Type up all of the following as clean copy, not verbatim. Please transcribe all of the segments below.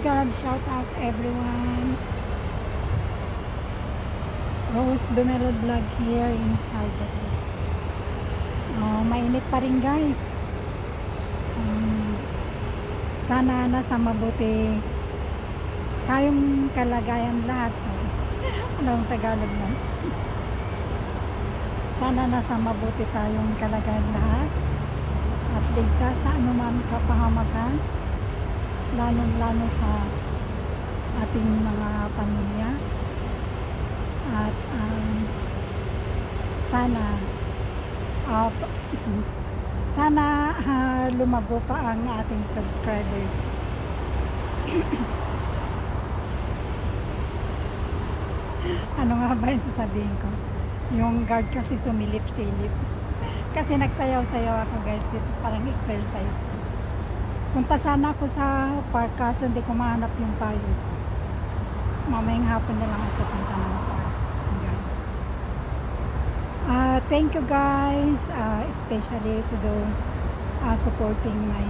God, shout out everyone. Rose Dumelo vlog here in Sardinas. Mainit pa rin guys. Sana nasa mabuti tayong kalagayan lahat. Sorry. Anong Tagalog nun? Sana nasa mabuti tayong kalagayan lahat at ligtas sa anuman kapahamakan, lalong-lalo sa ating mga pamilya. At sana lumago pa ang ating subscribers. Ano nga ba yung sasabihin ko? Yung guard kasi sumilip-silip. Kasi nagsayaw-sayaw ako guys dito, parang exercise ko. Punta sana ako sa park kaso hindi ko mahanap yung payo. Mamayang hapon na lang ako punta ng park guys. Thank you guys, especially to those supporting my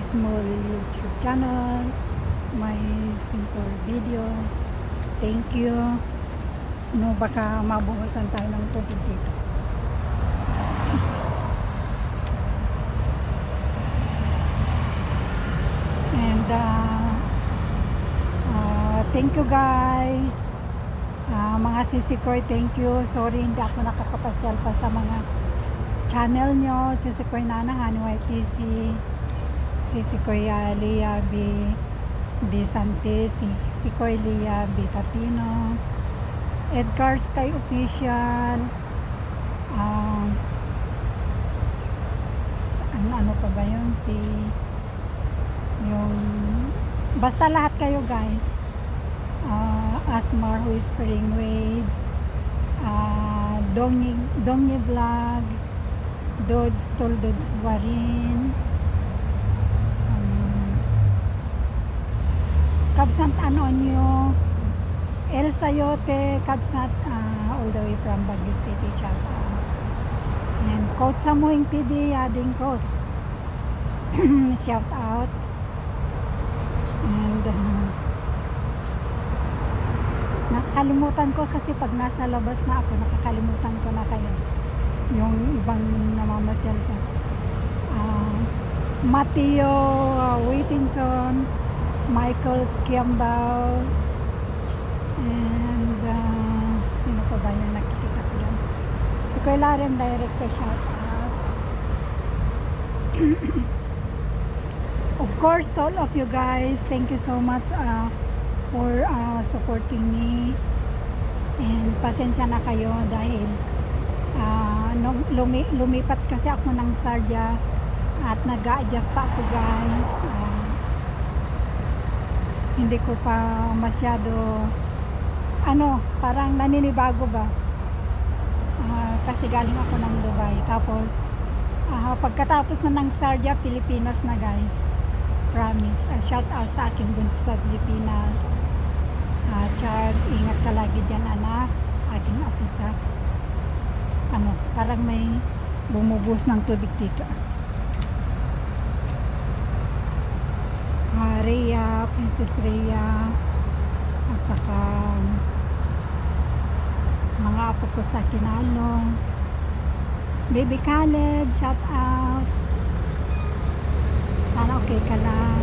small YouTube channel, my simple video. Thank you. No, baka mabuhusan tayo ng tubig dito. And thank you guys. Mga sisikoy, thank you. Sorry hindi ako nakakapasyal pa sa mga channel nyo. Sisikoy Nanang, NYTC, Sisikoy Leah B. Sante, Sisikoy Leah B. Tatino, Edgar Sky Official, ano pa ba yun? Basta lahat kayo guys. Asmar Whispering Waves, Dongi Vlog, Dodds Toldods Warin, Kabsat Anonyo, Elsa Yote, Kabsat, all the way from Baguio City, shout out. And Coach Samuing PD, adding Coach, shout out. And nakakalimutan ko kasi pag nasa labas na ako, nakakalimutan ko na kayo. Yung ibang namamasyal sa Mateo Whittington, Michael Kiambao, and sino pa ba yung nakikita ko lang? Si Kuya rin director, shout out. Of course, to all of you guys, thank you so much for supporting me. And pasensya na kayo dahil lumipat kasi ako ng Sardia at nag-a-adjust pa ako guys. Hindi ko pa masyado parang naninibago ba kasi galing ako ng Dubai, tapos pagkatapos na ng Sardia, Pilipinas na guys, promise. Shout out sa aking bunso sa Pilipinas. Chard, ingat ka lagi dyan anak, aking apo sa parang may bumubos ng tubig dito. Rhea, Princess Rhea, at saka mga apo ko sa Kinalong, Baby Caleb, shout out. Sana okay ka lang.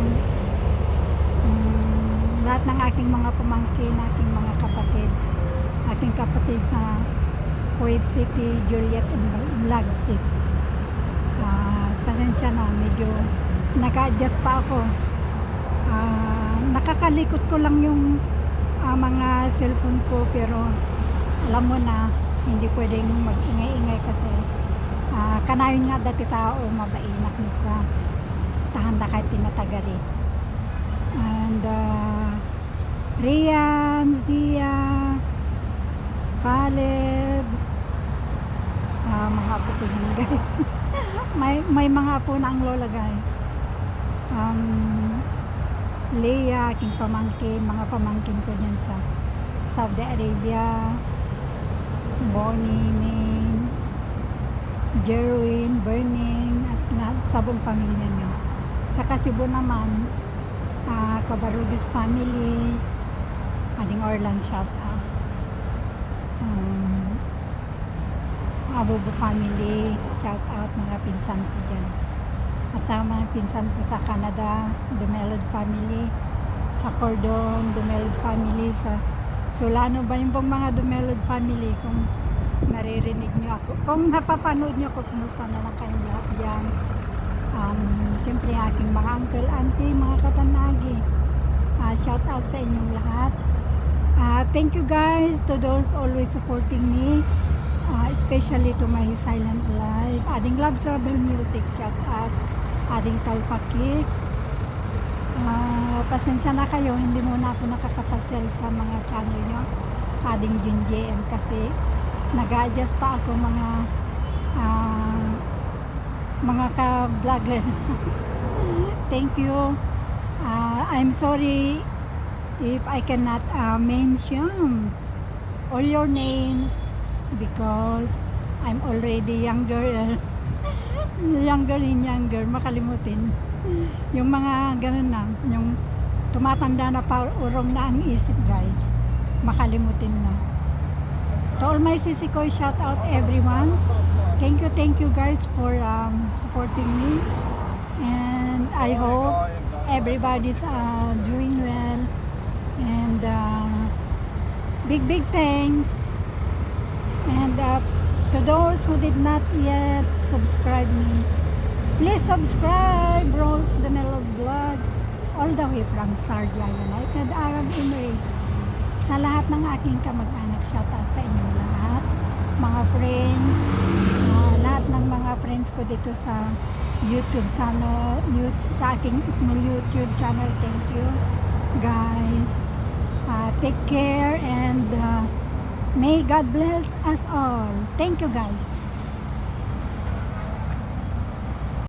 Lahat ng aking mga pamangkin, aking mga kapatid, aking kapatid sa Kuwait City, Juliet and Lagsis. Pasensya na, medyo naka-adjust pa ako. Nakakalikot ko lang yung mga cellphone ko, pero alam mo na, hindi pwedeng mag-ingay-ingay kasi kanayon nga dati tao, mabainak mo ka. Tahanda kahit tinatagari. And Rian, Zia, Caleb, mga apo ko yun guys. may mga apo na ang lola guys. Leah, aking pamangkin, mga pamangkin ko dyan sa Saudi Arabia, Bonnie, Maine, Jerwin, Burning, at sabong pamilya nyo. Sa Cebu naman, Cabarugis family, ading Orlan shout out. Abubo family, shout out mga pinsan ko dyan. At sa mga pinsan ko sa Canada, Dumelod family, sa Cordon, Dumelod family, sa Solano ba yung pong mga Dumelod family, kung naririnig niyo ako, kung napapanood niyo ako, kumusta na lang kayong lahat dyan. Siyempre aking mga uncle, auntie, mga katanagi, shout out sa inyong lahat. Thank you guys to those always supporting me, especially to my silent life, ading Love Travel Music, shout out, ading Talpa Kicks. Pasensya na kayo, hindi muna ako nakakapasyal sa mga channel nyo, ading JM, kasi nag-adjust pa ako mga ka-vlogger. Thank you. I'm sorry if I cannot mention all your names because I'm already younger and younger, makalimutin yung mga ganun na, yung tumatanda na pa, urong na ang isip guys, makalimutin na. To all my sisikoy, shout out everyone. Thank you guys for supporting me, and I hope everybody's doing well, and big thanks. And to those who did not yet subscribe me, please subscribe, Rose Dumelod Vlog, all the way from Sharjah, United Arab Emirates. Sa lahat ng aking kamag-anak, shout out sa inyong lahat, mga friends, lahat ng mga friends ko dito sa YouTube channel, sa aking small YouTube channel. Thank you guys. Take care, and may God bless us all. Thank you guys.